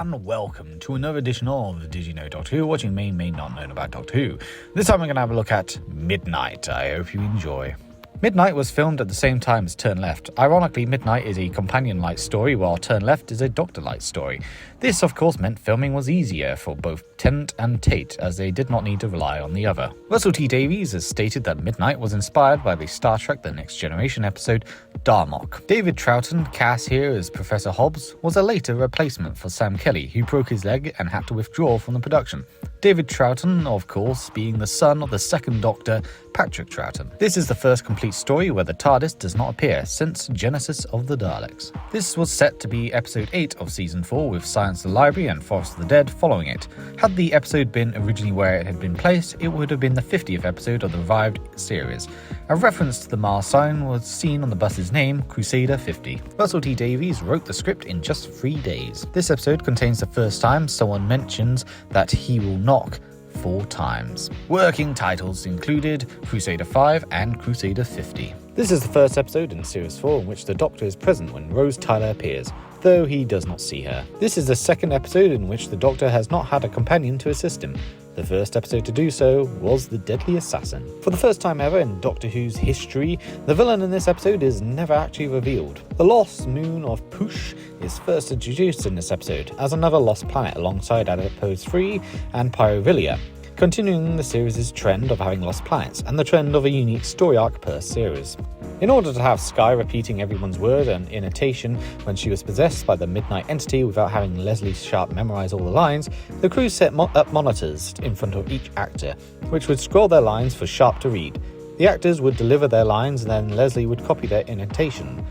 and welcome to another edition of Did You Know Doctor Who? What you may not know about Doctor Who. This time we're going to have a look at Midnight. I hope you enjoy. Midnight was filmed at the same time as Turn Left. Ironically, Midnight is a companion light story, while Turn Left is a Doctor light story. This, of course, meant filming was easier for both Tennant and Tate, as they did not need to rely on the other. Russell T Davies has stated that Midnight was inspired by the Star Trek The Next Generation episode Darmok. David Troughton, cast here as Professor Hobbs, was a later replacement for Sam Kelly, who broke his leg and had to withdraw from the production. David Troughton, of course, being the son of the second Doctor, Patrick Troughton. This is the first complete story where the TARDIS does not appear since Genesis of the Daleks. This was set to be episode 8 of season 4, with Science the Library and Forest of the Dead following it. Had the episode been originally where it had been placed, it would have been the 50th episode of the revived series. A reference to the Mars sign was seen on the bus's name, Crusader 50. Russell T Davies wrote the script in just 3 days. This episode contains the first time someone mentions that he will knock 4 times. Working titles included Crusader 5 and Crusader 50. This is the first episode in Series 4 in which the Doctor is present when Rose Tyler appears, though he does not see her. This is the second episode in which the Doctor has not had a companion to assist him. The first episode to do so was The Deadly Assassin. For the first time ever in Doctor Who's history, the villain in this episode is never actually revealed. The lost moon of Push is first introduced in this episode as another lost planet alongside Adipose 3 and Pyrovilia, continuing the series' trend of having lost planets and the trend of a unique story arc per series. In order to have Skye repeating everyone's word and intonation when she was possessed by the Midnight entity without having Leslie Sharp memorize all the lines, the crew set up monitors in front of each actor, which would scroll their lines for Sharp to read. The actors would deliver their lines and then Leslie would copy their intonation.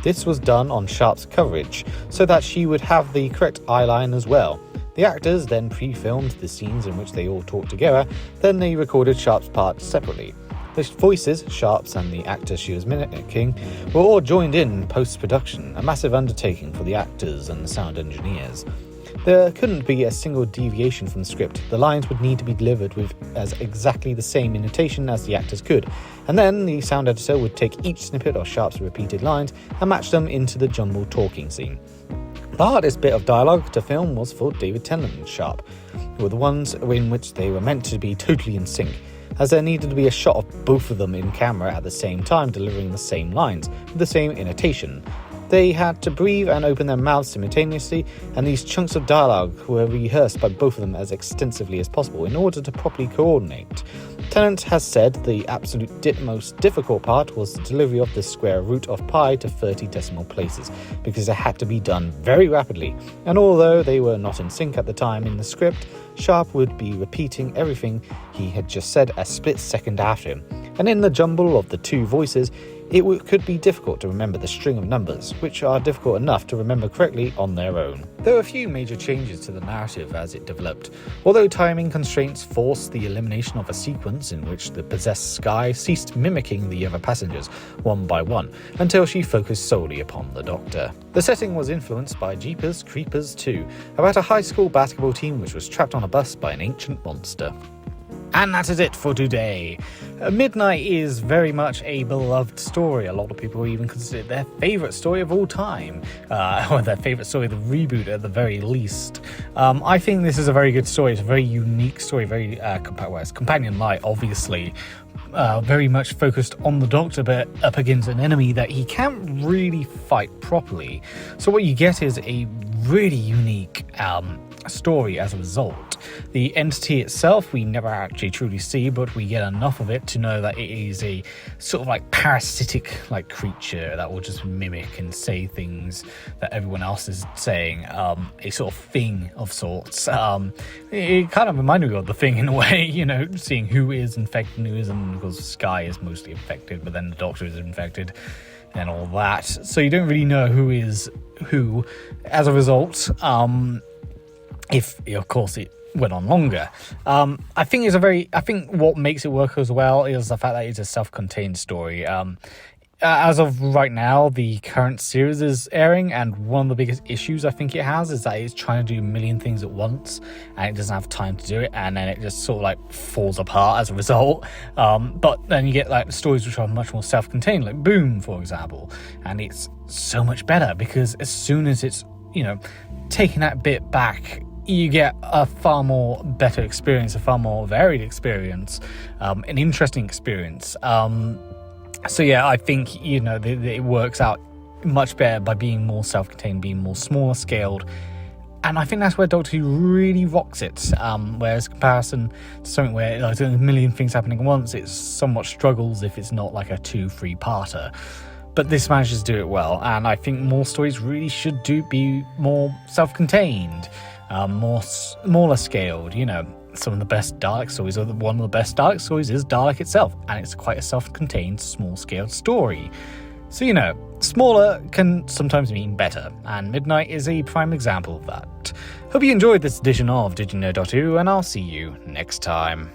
This was done on Sharp's coverage, so that she would have the correct eyeline as well. The actors then pre-filmed the scenes in which they all talked together, then they recorded Sharp's part separately. The voices, Sharp's and the actor she was mimicking, were all joined in post-production, a massive undertaking for the actors and the sound engineers. There couldn't be a single deviation from the script. The lines would need to be delivered with as exactly the same intonation as the actors could, and then the sound editor would take each snippet of Sharp's repeated lines and match them into the jumbled talking scene. The hardest bit of dialogue to film was for David Tennant and Sharp, who were the ones in which they were meant to be totally in sync, as there needed to be a shot of both of them in camera at the same time delivering the same lines, with the same intonation. They had to breathe and open their mouths simultaneously, and these chunks of dialogue were rehearsed by both of them as extensively as possible in order to properly coordinate. Tennant has said the absolute most difficult part was the delivery of the square root of pi to 30 decimal places, because it had to be done very rapidly, and although they were not in sync at the time in the script, Sharp would be repeating everything he had just said a split second after him, and in the jumble of the two voices, it could be difficult to remember the string of numbers, which are difficult enough to remember correctly on their own. There were a few major changes to the narrative as it developed, although timing constraints forced the elimination of a sequence in which the possessed Skye ceased mimicking the other passengers one by one until she focused solely upon the Doctor. The setting was influenced by Jeepers Creepers 2, about a high school basketball team which was trapped on a bus by an ancient monster. And that is it for today. Midnight is very much a beloved story. A lot of people even consider it their favourite story of all time, or their favourite story, the reboot at the very least. I think this is a very good story. It's a very unique story, very it's companion light, obviously. Very much focused on the Doctor, but up against an enemy that he can't really fight properly. So what you get is a really unique story as a result. The entity itself we never actually truly see, but we get enough of it to know that it is a sort of like parasitic like creature that will just mimic and say things that everyone else is saying, a sort of thing of sorts. It kind of reminded me of the Thing in a way, you know, seeing who is infected and who isn't, because Skye is mostly infected, but then the Doctor is infected and all that, so you don't really know who is who as a result. If of course it went on longer. I think what makes it work as well is the fact that it's a self-contained story. As of right now, the current series is airing, and one of the biggest issues I think it has is that it's trying to do a million things at once, and it doesn't have time to do it, and then it just sort of like falls apart as a result. But then you get like stories which are much more self-contained, like Boom, for example, and it's so much better because as soon as it's taking that bit back, you get a far more better experience, a far more varied experience, an interesting experience. So yeah, I think, it works out much better by being more self-contained, being more smaller scaled. And I think that's where Doctor Who really rocks it. Whereas comparison to something where there's a million things happening at once, it somewhat struggles if it's not like a 2-3-parter. But this manages to do it well, and I think more stories really should be more self-contained, more smaller scaled. Some of the best Dalek stories, or one of the best Dalek stories, is Dalek itself, and it's quite a self-contained, small-scaled story. So, smaller can sometimes mean better, and Midnight is a prime example of that. Hope you enjoyed this edition of Did You Know Doctor Who, and I'll see you next time.